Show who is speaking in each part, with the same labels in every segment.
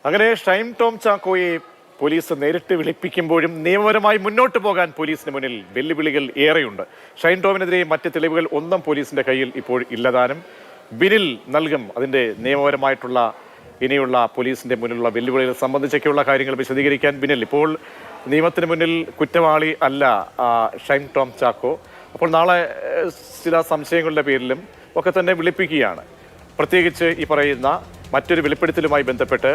Speaker 1: അങ്ങനെ ഷൈൻ ടോം ചാക്കോയെ പോലീസ് നേരിട്ട് വിളിപ്പിക്കുമ്പോഴും നിയമപരമായി മുന്നോട്ട് പോകാൻ പോലീസിന് മുന്നിൽ വെല്ലുവിളികൾ ഏറെയുണ്ട്. ഷൈൻ ടോമിനെതിരെ മറ്റ് തെളിവുകൾ ഒന്നും പോലീസിന്റെ കയ്യിൽ ഇപ്പോൾ ഇല്ലതാനും. ബിനിൽ നൽകും അതിന്റെ നിയമപരമായിട്ടുള്ള ഇനിയുള്ള പോലീസിന്റെ മുന്നിലുള്ള വെല്ലുവിളികൾ സംബന്ധിച്ചൊക്കെയുള്ള കാര്യങ്ങൾ വിശദീകരിക്കാൻ. ബിനിൽ, ഇപ്പോൾ നിയമത്തിന് മുന്നിൽ കുറ്റവാളി അല്ല ഷൈൻ ടോം ചാക്കോ. അപ്പോൾ നാളെ ചില സംശയങ്ങളുടെ പേരിലും ഒക്കെ തന്നെ വിളിപ്പിക്കുകയാണ്. പ്രത്യേകിച്ച് ഈ പറയുന്ന മറ്റൊരു വെളിപ്പെടുത്തലുമായി ബന്ധപ്പെട്ട്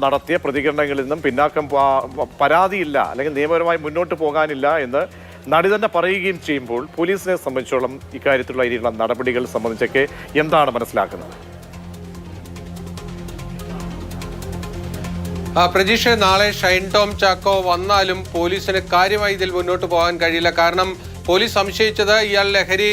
Speaker 1: നടത്തിയ പ്രതികരണങ്ങളിൽ നിന്നും പിന്നാക്കം പരാതിയില്ല, അല്ലെങ്കിൽ നിയമപരമായി മുന്നോട്ട് പോകാനില്ല എന്ന് നടി തന്നെ പറയുകയും ചെയ്യുമ്പോൾ പോലീസിനെ സംബന്ധിച്ചോളം ഇക്കാര്യത്തിലുള്ള ഇനിയുള്ള നടപടികൾ സംബന്ധിച്ചൊക്കെ എന്താണ് മനസ്സിലാക്കുന്നത്?
Speaker 2: പ്രജീഷ്, നാളെ ഷൈൻ ടോം ചാക്കോ വന്നാലും പോലീസിന് കാര്യമായി ഇതിൽ മുന്നോട്ട് പോകാൻ കഴിയില്ല. കാരണം പോലീസ് സംശയിച്ചത് ഇയാൾ ലഹരി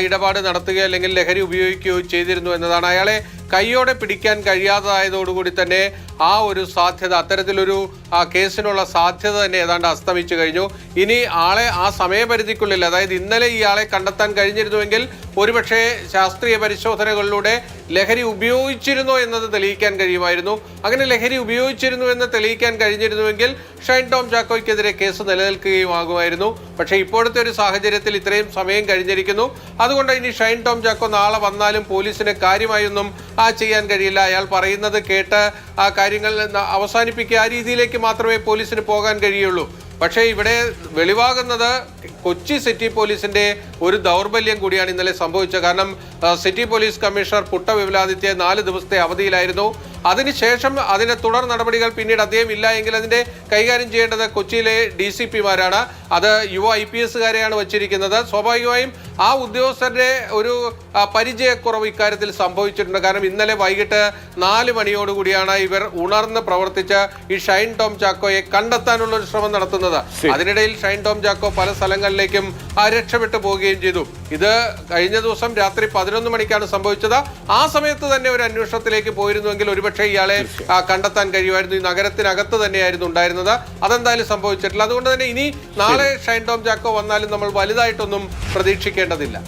Speaker 2: ഇടപാട് നടത്തുകയോ അല്ലെങ്കിൽ ലഹരി ഉപയോഗിക്കുകയോ ചെയ്തിരുന്നു എന്നതാണ്. അയാളെ കൈയോടെ പിടിക്കാൻ കഴിയാതായതോടുകൂടി തന്നെ ആ ഒരു സാധ്യത, അത്തരത്തിലൊരു കേസിനുള്ള സാധ്യത തന്നെ ഏതാണ്ട് അസ്തമിച്ചു കഴിഞ്ഞു. ഇനി ആളെ ആ സമയപരിധിക്കുള്ളിൽ, അതായത് ഇന്നലെ ഇയാളെ കണ്ടെത്താൻ കഴിഞ്ഞിരുന്നുവെങ്കിൽ ഒരുപക്ഷെ ശാസ്ത്രീയ പരിശോധനകളിലൂടെ ലഹരി ഉപയോഗിച്ചിരുന്നോ എന്നത് തെളിയിക്കാൻ കഴിയുമായിരുന്നു. അങ്ങനെ ലഹരി ഉപയോഗിച്ചിരുന്നു എന്ന് തെളിയിക്കാൻ കഴിഞ്ഞിരുന്നുവെങ്കിൽ ഷൈൻ ടോം ചാക്കോയ്ക്കെതിരെ കേസ് നിലനിൽക്കുകയുമാകുമായിരുന്നു. പക്ഷേ ഇപ്പോഴത്തെ ഒരു സാഹചര്യത്തിൽ ഇത്രയും സമയം കഴിഞ്ഞിരിക്കുന്നു. അതുകൊണ്ട് ഇനി ഷൈൻ ടോം ചാക്കോ നാളെ വന്നാലും പോലീസിന് കാര്യമായൊന്നും ചെയ്യാൻ കഴിയില്ല. അയാൾ പറയുന്നത് കേട്ട് ആ കാര്യങ്ങൾ അവസാനിപ്പിക്കുക, ആ രീതിയിലേക്ക് മാത്രമേ പോലീസിന് പോകാൻ കഴിയുള്ളൂ. പക്ഷേ ഇവിടെ വെളിവാകുന്നത് കൊച്ചി സിറ്റി പോലീസിന്റെ ഒരു ദൗർബല്യം കൂടിയാണ് ഇന്നലെ സംഭവിച്ചത്. കാരണം city police commissioner Putta Vimaladitya 4 ദിവസത്തെ അവധിയിലായിരുന്നു. അതിനുശേഷം അതിന്റെ തുടർ നടപടികൾ പിന്നീട് അദ്ദേഹം ഇല്ല എങ്കിൽ അതിന്റെ കൈകാര്യം ചെയ്യേണ്ടത് കൊച്ചിയിലെ DCPമാരാണ്. അത് യുവ IPSകാരെയാണ് വച്ചിരിക്കുന്നത്. സ്വാഭാവികമായും ആ ഉദ്യോഗസ്ഥരുടെ ഒരു പരിചയക്കുറവ് ഇക്കാര്യത്തിൽ സംഭവിച്ചിട്ടുണ്ട്. കാരണം ഇന്നലെ വൈകിട്ട് 4 മണിയോടുകൂടിയാണ് ഇവർ ഉണർന്ന് പ്രവർത്തിച്ച് ഈ ഷൈൻ ടോം ചാക്കോയെ കണ്ടെത്താനുള്ള ഒരു ശ്രമം നടത്തുന്നത്. അതിനിടയിൽ ഷൈൻ ടോം ചാക്കോ പല സ്ഥലങ്ങളിലേക്കും രക്ഷപ്പെട്ടു പോവുകയും ചെയ്തു. ഇത് കഴിഞ്ഞ ദിവസം രാത്രി 11 മണിക്കാണ് സംഭവിച്ചത്. ആ സമയത്ത് തന്നെ ഒരു അന്വേഷണത്തിലേക്ക് പോയിരുന്നുവെങ്കിൽ ഒരുപക്ഷെ ഇയാളെ കണ്ടെത്താൻ കഴിയുമായിരുന്നു. ഈ നഗരത്തിനകത്ത് തന്നെയായിരുന്നു ഉണ്ടായിരുന്നത്. അതെന്തായാലും സംഭവിച്ചിട്ടില്ല. അതുകൊണ്ട് തന്നെ ഇനി നാളെ ഷൈൻ ടോം ചാക്കോ വന്നാലും നമ്മൾ വലുതായിട്ടൊന്നും പ്രതീക്ഷിക്കേണ്ടതില്ല.